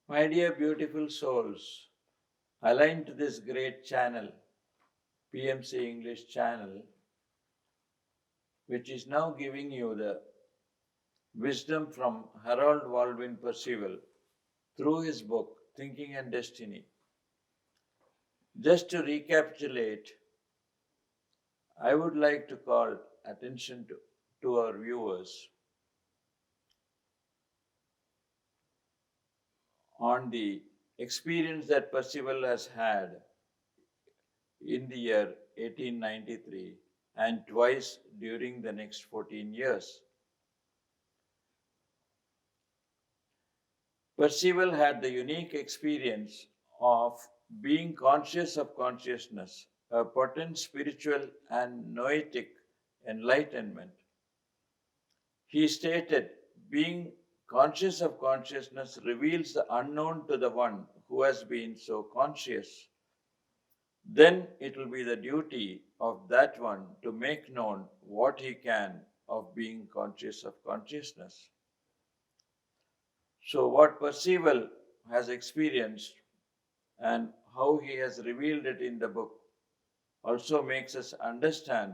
My dear beautiful souls, aligned to this great channel, PMC English channel, which is now giving you the wisdom from Harold Waldwin Percival through his book, Thinking and Destiny. Just to recapitulate, I would like to call attention to our viewers on the experience that Percival has had in the year 1893 and twice during the next 14 years. Percival had the unique experience of being conscious of consciousness, a potent spiritual and noetic enlightenment. He stated, being conscious of consciousness reveals the unknown to the one who has been so conscious. Then it will be the duty of that one to make known what he can of being conscious of consciousness. So, what Percival has experienced and how he has revealed it in the book also makes us understand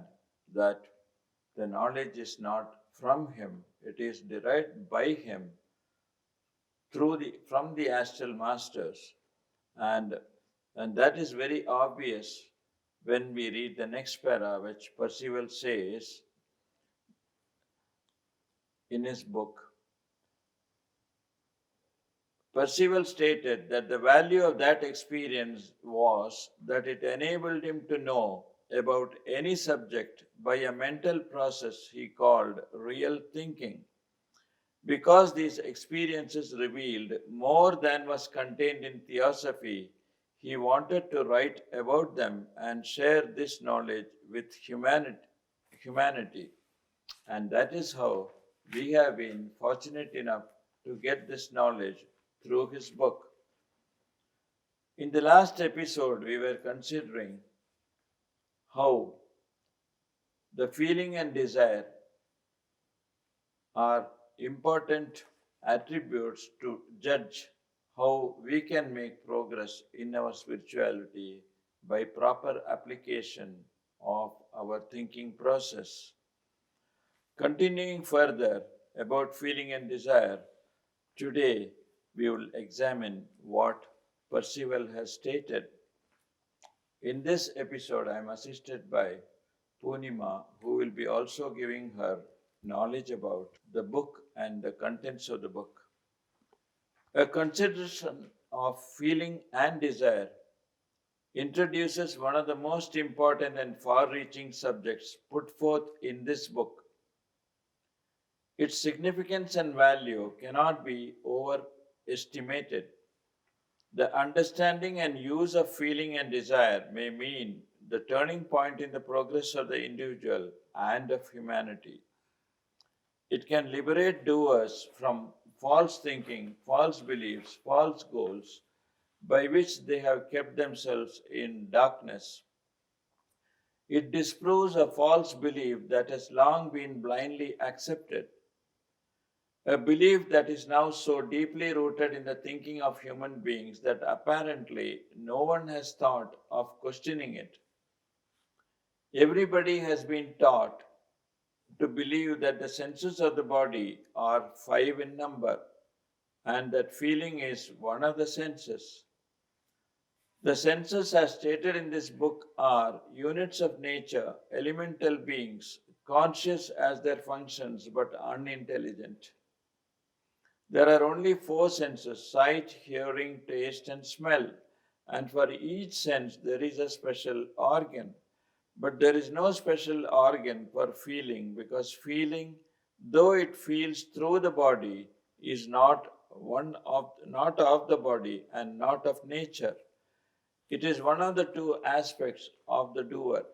that the knowledge is not from him, it is derived by him from the astral masters. And that is very obvious when we read the next para, which Percival says in his book. Percival stated that the value of that experience was that it enabled him to know about any subject by a mental process he called real thinking. Because these experiences revealed more than was contained in theosophy, he wanted to write about them and share this knowledge with humanity. And that is how we have been fortunate enough to get this knowledge through his book. In the last episode, we were considering how the feeling and desire are important attributes to judge how we can make progress in our spirituality by proper application of our thinking process. Continuing further about feeling and desire, today we will examine what Percival has stated. In this episode, I am assisted by Poonima, who will be also giving her knowledge about the book and the contents of the book. A consideration of feeling and desire introduces one of the most important and far-reaching subjects put forth in this book. Its significance and value cannot be overestimated. The understanding and use of feeling and desire may mean the turning point in the progress of the individual and of humanity. It can liberate doers from false thinking, false beliefs, false goals by which they have kept themselves in darkness. It disproves a false belief that has long been blindly accepted, a belief that is now so deeply rooted in the thinking of human beings that apparently no one has thought of questioning it. Everybody has been taught to believe that the senses of the body are 5 in number and that feeling is one of the senses. The senses, as stated in this book, are units of nature, elemental beings, conscious as their functions but unintelligent. There are only 4 senses: sight, hearing, taste, and smell. And for each sense, there is a special organ. But there is no special organ for feeling, because feeling, though it feels through the body, is not of the body and not of nature. It is one of the 2 aspects of the doer.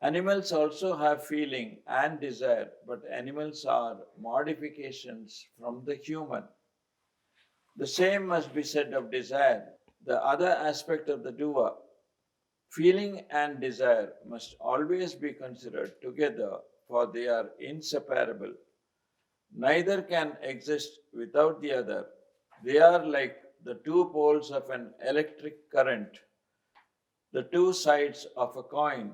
Animals also have feeling and desire, but animals are modifications from the human. The same must be said of desire, the other aspect of the doer. Feeling and desire must always be considered together, for they are inseparable. Neither can exist without the other. They are like the two poles of an electric current, the two sides of a coin.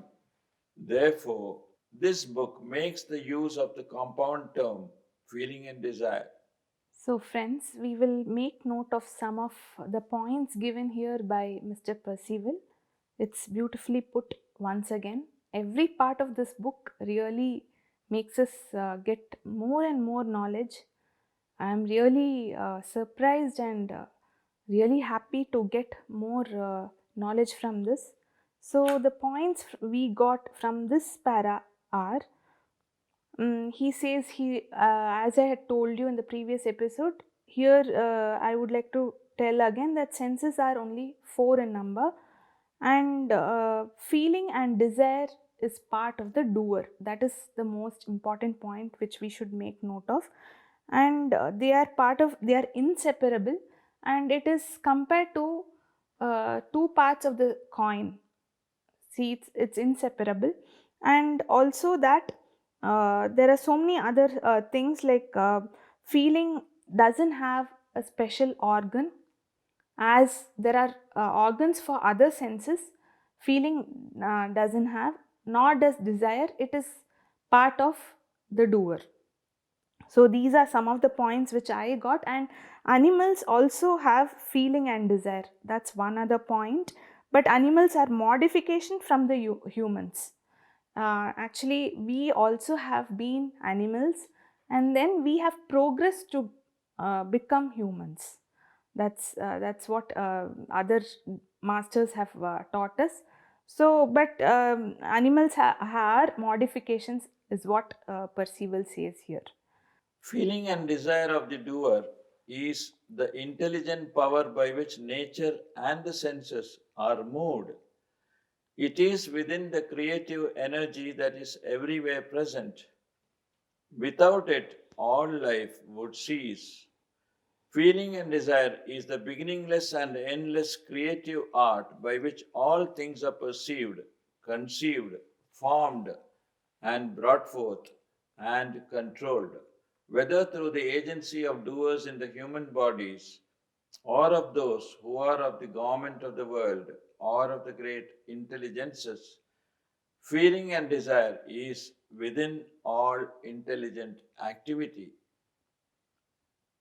Therefore, this book makes the use of the compound term feeling and desire. So, friends, we will make note of some of the points given here by Mr. Percival. It's beautifully put once again. Every part of this book really makes us get more and more knowledge. I am really surprised and really happy to get more knowledge from this. So, the points we got from this para are he says as I had told you in the previous episode, here I would like to tell again that senses are only four in number, and feeling and desire is part of the doer. That is the most important point which we should make note of, and they are inseparable, and it is compared to two parts of the coin. See, it's inseparable, and also that there are so many other things like feeling doesn't have a special organ, as there are organs for other senses. Feeling doesn't have, nor does desire. It is part of the doer. So these are some of the points which I got. And animals also have feeling and desire. That's one other point. But animals are modification from the humans. Actually, we also have been animals, and then we have progressed to become humans. That's what other masters have taught us. So, but animals are modifications, is what Percival says here. Feeling and desire of the doer is the intelligent power by which nature and the senses are moved. It is within the creative energy that is everywhere present. Without it, all life would cease. Feeling and desire is the beginningless and endless creative art by which all things are perceived, conceived, formed, and brought forth and controlled, whether through the agency of doers in the human bodies, or of those who are of the government of the world, or of the great intelligences. Feeling and desire is within all intelligent activity.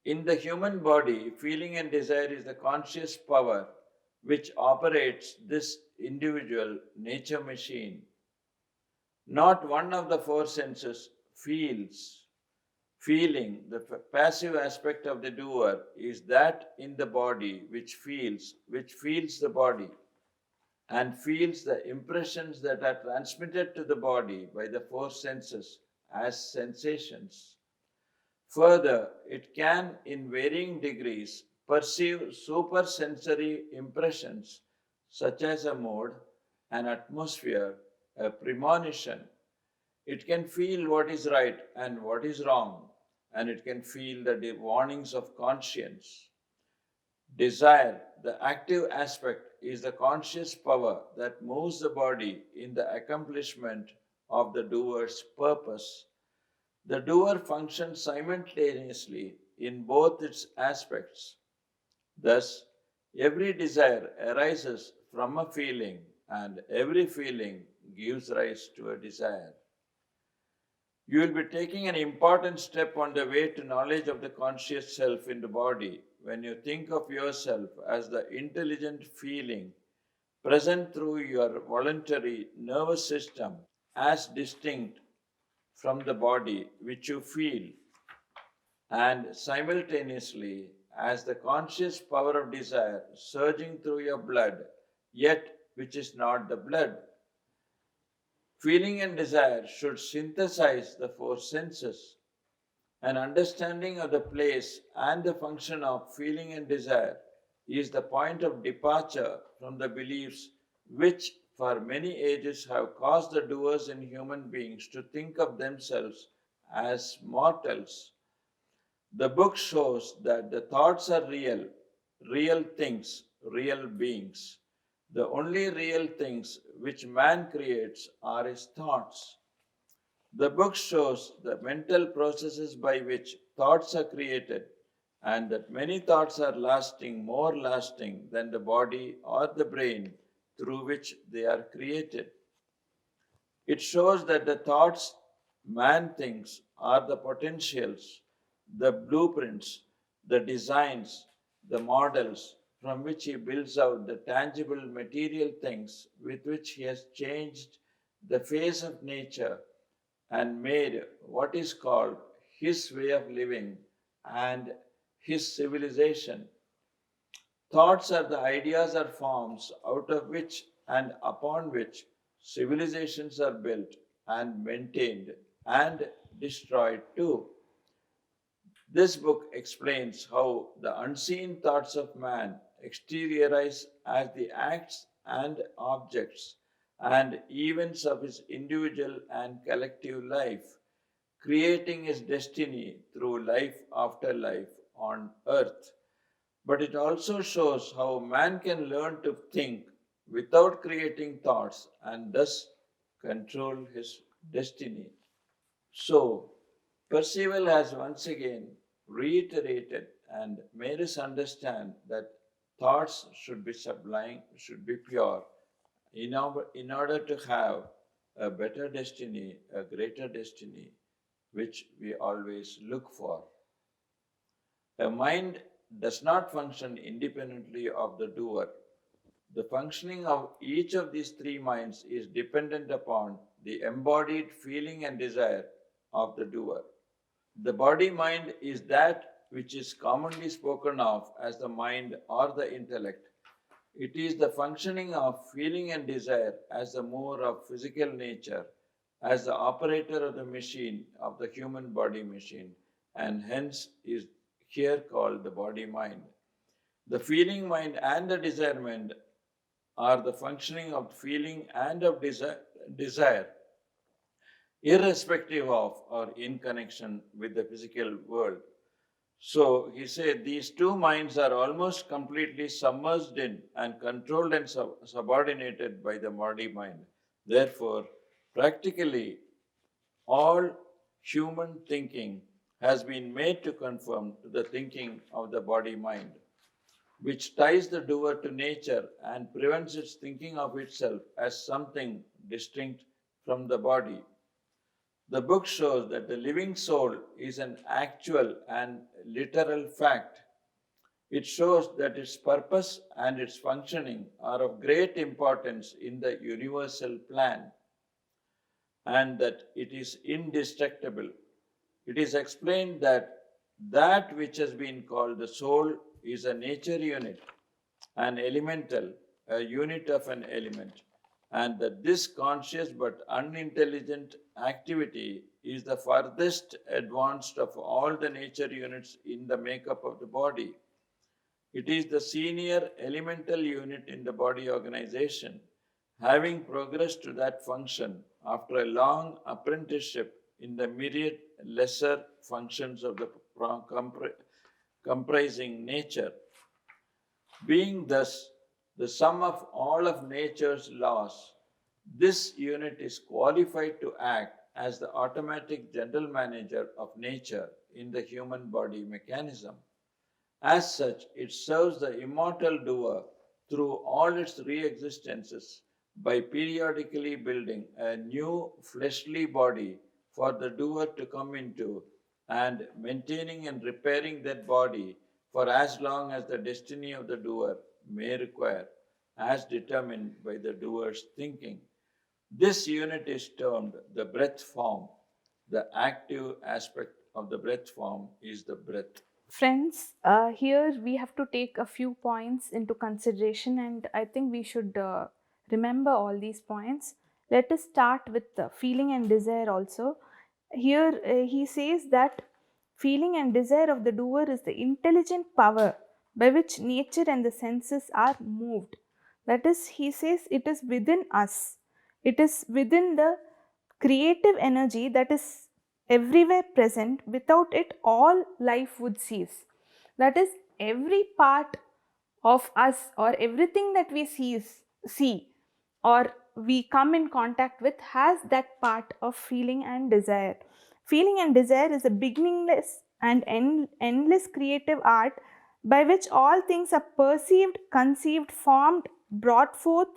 In the human body, feeling and desire is the conscious power which operates this individual nature machine. Not one of the four senses feels. Feeling, the passive aspect of the doer, is that in the body which feels the body and feels the impressions that are transmitted to the body by the four senses as sensations. Further, it can, in varying degrees, perceive supersensory impressions such as a mood, an atmosphere, a premonition. It can feel what is right and what is wrong, and it can feel the warnings of conscience. Desire, the active aspect, is the conscious power that moves the body in the accomplishment of the doer's purpose. The doer functions simultaneously in both its aspects. Thus, every desire arises from a feeling, and every feeling gives rise to a desire. You will be taking an important step on the way to knowledge of the conscious self in the body when you think of yourself as the intelligent feeling present through your voluntary nervous system as distinct from the body which you feel, and simultaneously as the conscious power of desire surging through your blood, yet which is not the blood. Feeling and desire should synthesize the four senses. An understanding of the place and the function of feeling and desire is the point of departure from the beliefs which for many ages have caused the doers in human beings to think of themselves as mortals. The book shows that the thoughts are real, real things, real beings. The only real things which man creates are his thoughts. The book shows the mental processes by which thoughts are created and that many thoughts are more lasting than the body or the brain through which they are created. It shows that the thoughts man thinks are the potentials, the blueprints, the designs, the models from which he builds out the tangible material things with which he has changed the face of nature and made what is called his way of living and his civilization. Thoughts are the ideas or forms out of which and upon which civilizations are built and maintained and destroyed too. This book explains how the unseen thoughts of man exteriorize as the acts and objects and events of his individual and collective life, creating his destiny through life after life on earth. But it also shows how man can learn to think without creating thoughts and thus control his destiny. So, Percival has once again reiterated and made us understand that thoughts should be sublime, should be pure, in order to have a better destiny, a greater destiny, which we always look for. A mind does not function independently of the doer. The functioning of each of these three minds is dependent upon the embodied feeling and desire of the doer. The body mind is that which is commonly spoken of as the mind or the intellect. It is the functioning of feeling and desire as the mover of physical nature, as the operator of the machine, of the human body machine, and hence is here called the body mind. The feeling mind and the desire mind are the functioning of feeling and of desire, irrespective of or in connection with the physical world. So he said these two minds are almost completely submerged in and controlled and subordinated by the body mind. Therefore, practically all human thinking has been made to conform to the thinking of the body mind, which ties the doer to nature and prevents its thinking of itself as something distinct from the body. The book shows that the living soul is an actual and literal fact. It shows that its purpose and its functioning are of great importance in the universal plan and that it is indestructible. It is explained that that which has been called the soul is a nature unit, an elemental, a unit of an element, and that this conscious but unintelligent activity is the farthest advanced of all the nature units in the makeup of the body. It is the senior elemental unit in the body organization, having progressed to that function after a long apprenticeship in the myriad lesser functions of the comprising nature. Being thus the sum of all of nature's laws, this unit is qualified to act as the automatic general manager of nature in the human body mechanism. As such, it serves the immortal doer through all its re-existences by periodically building a new fleshly body for the doer to come into and maintaining and repairing that body for as long as the destiny of the doer may require, as determined by the doer's thinking. This unit is termed the breath form. The active aspect of the breath form is the breath. Friends, here we have to take a few points into consideration, and I think we should remember all these points. Let us start with the feeling and desire also. Here he says that feeling and desire of the doer is the intelligent power by which nature and the senses are moved. That is, he says it is within us, it is within the creative energy that is everywhere present. Without it, all life would cease. That is, every part of us or everything that we see or we come in contact with has that part of feeling and desire. Feeling and desire is a beginningless and endless creative art by which all things are perceived, conceived, formed, brought forth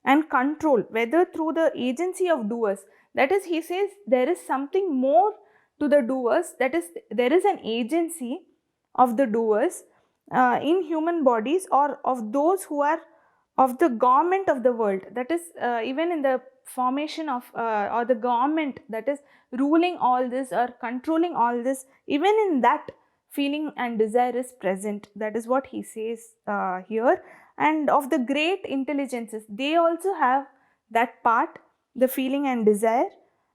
and controlled, whether through the agency of doers. That is, he says there is something more to the doers, that is, there is an agency of the doers in human bodies, or of those who are of the government of the world. That is, even in the formation of or the government that is ruling all this or controlling all this, even in that feeling and desire is present. That is what he says here. And of the great intelligences, they also have that part, the feeling and desire.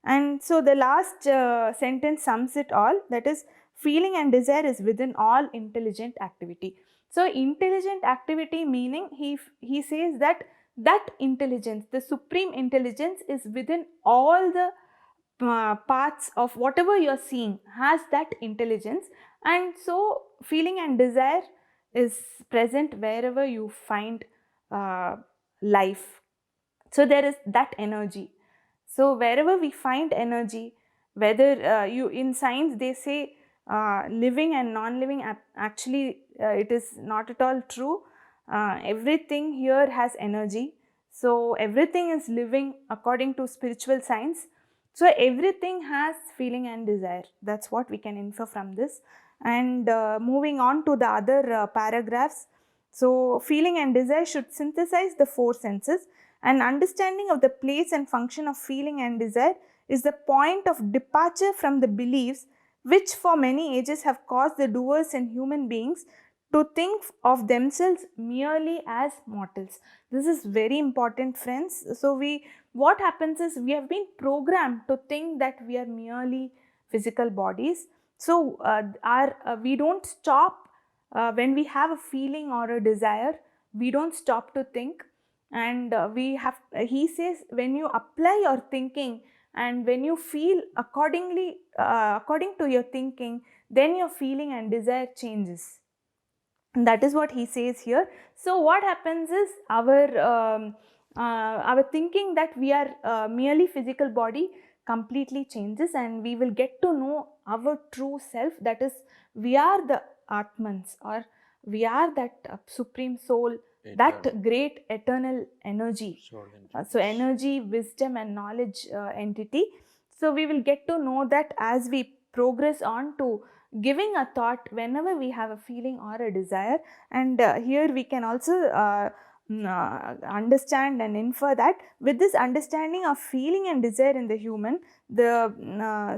And so the last sentence sums it all, that is, feeling and desire is within all intelligent activity. So intelligent activity meaning, he says that that intelligence, the supreme intelligence, is within all the parts of whatever you are seeing, has that intelligence. And so feeling and desire is present wherever you find life. So there is that energy. So wherever we find energy, whether you in science they say living and non-living, actually it is not at all true. Everything here has energy. So everything is living according to spiritual science. So everything has feeling and desire. That's what we can infer from this. And moving on to the other paragraphs. So feeling and desire should synthesize the four senses. An understanding of the place and function of feeling and desire is the point of departure from the beliefs which for many ages have caused the doers and human beings to think of themselves merely as mortals. This is very important, friends. So what happens is, we have been programmed to think that we are merely physical bodies. So we don't stop when we have a feeling or a desire, we don't stop to think. And he says, when you apply your thinking and when you feel accordingly according to your thinking, then your feeling and desire changes. And that is what he says here. So what happens is, our thinking that we are merely physical body completely changes, and we will get to know our true self, that is, we are the Atmans, or we are that supreme soul, that great eternal energy. So energy, wisdom and knowledge entity. So we will get to know that as we progress on to giving a thought whenever we have a feeling or a desire. And here we can also understand and infer that with this understanding of feeling and desire in the human,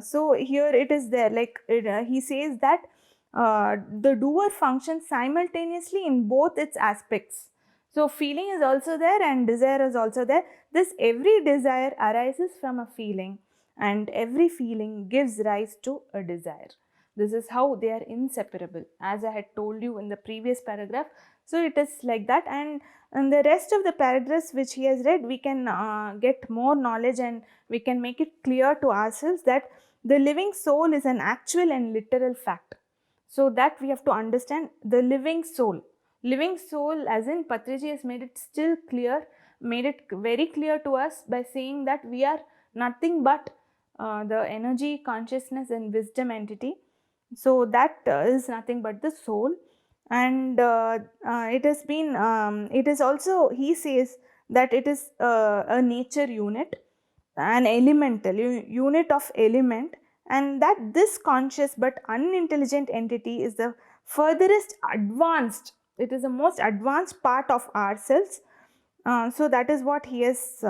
so here it is there, like he says that the doer functions simultaneously in both its aspects. So feeling is also there and desire is also there. This every desire arises from a feeling, and every feeling gives rise to a desire. This is how they are inseparable, as I had told you in the previous paragraph. So it is like that, and in the rest of the paragraphs which he has read, we can get more knowledge, and we can make it clear to ourselves that the living soul is an actual and literal fact. So that we have to understand the living soul. Living soul, as in Patriji has made it still clear, made it very clear to us by saying that we are nothing but the energy, consciousness and wisdom entity. So that is nothing but the soul. And it has been, it is also, he says that it is a nature unit, an elemental unit of element, and that this conscious but unintelligent entity is the furthest advanced, it is the most advanced part of ourselves. So that is what he has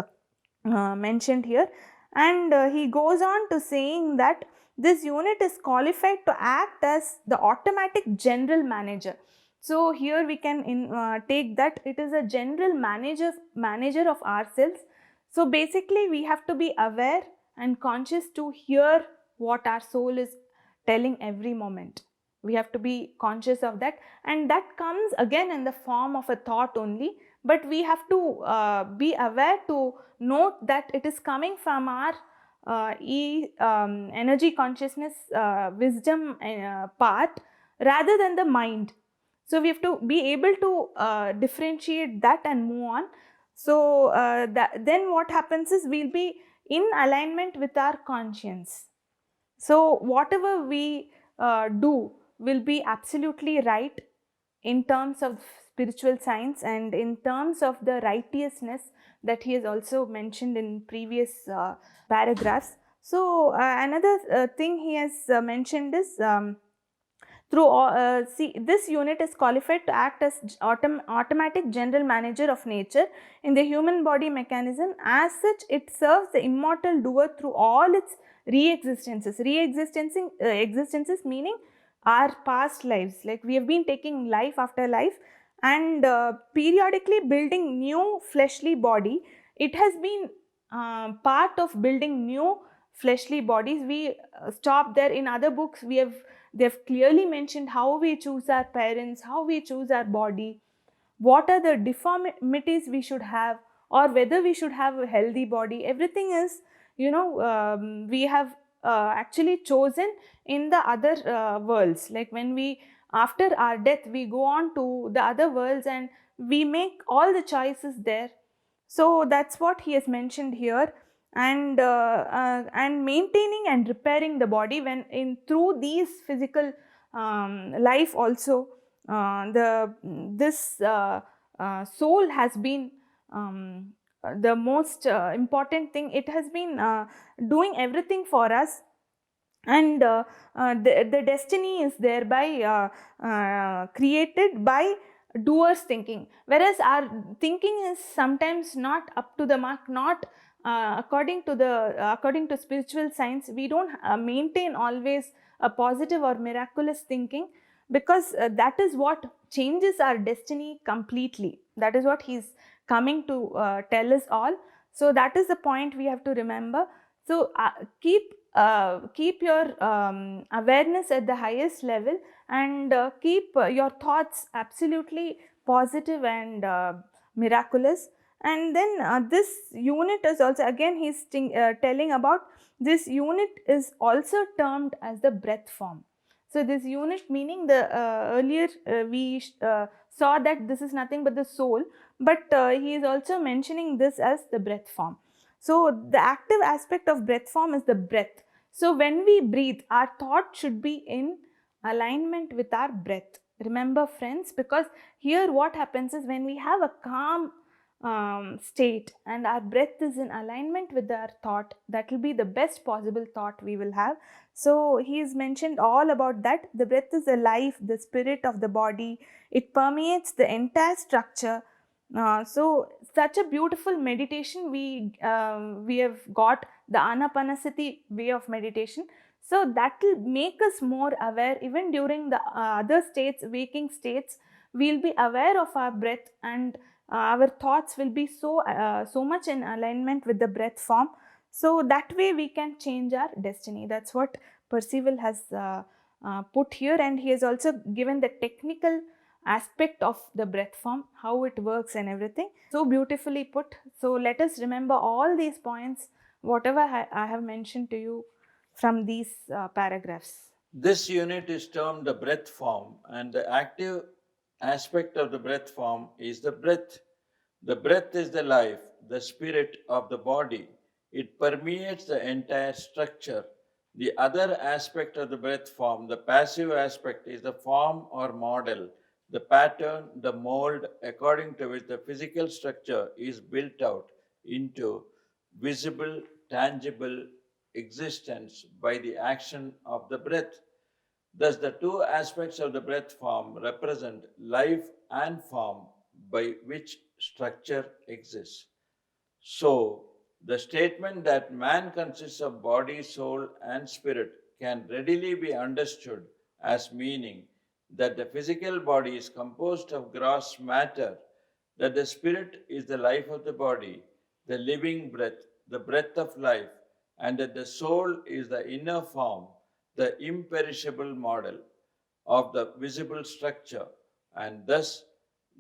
mentioned here. And he goes on to saying that this unit is qualified to act as the automatic general manager. So here we can take that it is a general manager of ourselves. So basically we have to be aware and conscious to hear what our soul is telling every moment. We have to be conscious of that, and that comes again in the form of a thought only, but we have to be aware to note that it is coming from our energy, consciousness, wisdom part, rather than the mind. So we have to be able to differentiate that and move on. So then what happens is, we'll be in alignment with our conscience. So whatever we do will be absolutely right in terms of spiritual science and in terms of the righteousness that he has also mentioned in previous paragraphs. So, another thing he has mentioned is see, this unit is qualified to act as automatic general manager of nature in the human body mechanism. As such, it serves the immortal doer through all its re-existences. Existences meaning our past lives, like we have been taking life after life and periodically building new fleshly body. It has been part of building new fleshly bodies. We stop there. In other books they've clearly mentioned how we choose our parents, how we choose our body, what are the deformities we should have, or whether we should have a healthy body. Everything is, we have actually chosen in the other worlds. Like when we, after our death, we go on to the other worlds and we make all the choices there. So that's what he has mentioned here. And maintaining and repairing the body when in through these physical life also, this soul has been the most important thing. It has been doing everything for us, and the destiny is thereby created by doers thinking, whereas our thinking is sometimes not up to the mark, not according to spiritual science. We don't maintain always a positive or miraculous thinking, because that is what changes our destiny completely. That is what he's coming to tell us all. So that is the point we have to remember. So keep your awareness at the highest level, and keep your thoughts absolutely positive and miraculous. And then this unit is also, again he's telling about, this unit is also termed as the breath form. So this unit, meaning the earlier we saw that this is nothing but the soul, but he is also mentioning this as the breath form. So the active aspect of breath form is the breath. So when we breathe, our thought should be in alignment with our breath. Remember friends, because here what happens is, when we have a calm state and our breath is in alignment with our thought, that will be the best possible thought we will have. So he has mentioned all about that. The breath is the life, the spirit of the body. It permeates the entire structure. So such a beautiful meditation we have got, the Anapanasati way of meditation. So that will make us more aware. Even during the other states, waking states, we'll be aware of our breath, and our thoughts will be so much in alignment with the breath form. So that way we can change our destiny. That's what Percival has put here, and he has also given the technical aspect of the breath form, how it works and everything. So beautifully put. So let us remember all these points, whatever I have mentioned to you from these paragraphs. This unit is termed the breath form, and the active aspect of the breath form is the breath. The breath is the life, the spirit of the body. It permeates the entire structure. The other aspect of the breath form, the passive aspect, is the form or model, the pattern, the mold according to which the physical structure is built out into visible, tangible existence by the action of the breath. Thus, the two aspects of the breath form represent life and form by which structure exists. So, the statement that man consists of body, soul, and spirit can readily be understood as meaning that the physical body is composed of gross matter, that the spirit is the life of the body, the living breath, the breath of life, and that the soul is the inner form, the imperishable model of the visible structure, and thus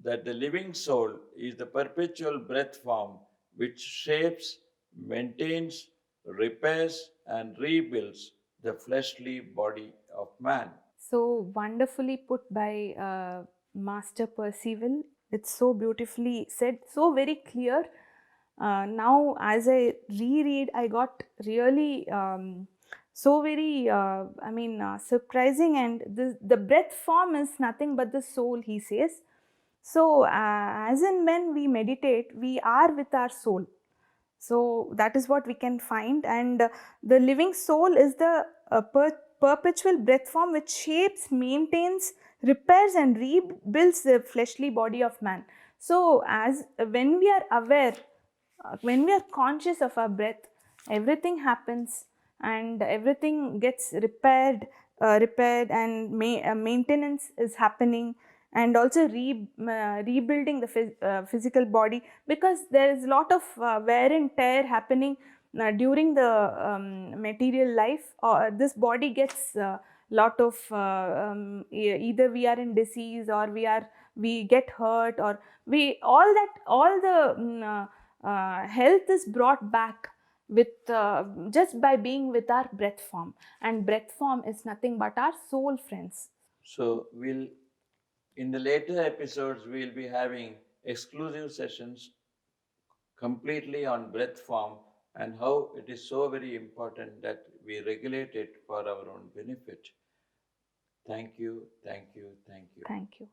that the living soul is the perpetual breath form which shapes, maintains, repairs, and rebuilds the fleshly body of man. So wonderfully put by Master Percival. It's so beautifully said, so very clear. Now, as I reread, I got really so very, surprising. And the breath form is nothing but the soul, he says. So, as and when we meditate, we are with our soul. So, that is what we can find. And the living soul is the perpetual breath form which shapes, maintains, repairs, and rebuilds the fleshly body of man. So, as when we are aware, when we are conscious of our breath, everything happens and everything gets repaired, and maintenance is happening, and also rebuilding the physical body, because there is a lot of wear and tear happening during the material life. This body gets lot of either we are in disease, or we get hurt, or we all the health is brought back with just by being with our breath form. And breath form is nothing but our soul, friends. So in the later episodes, we'll be having exclusive sessions completely on breath form and how it is so very important that we regulate it for our own benefit. Thank you, thank you, thank you. Thank you.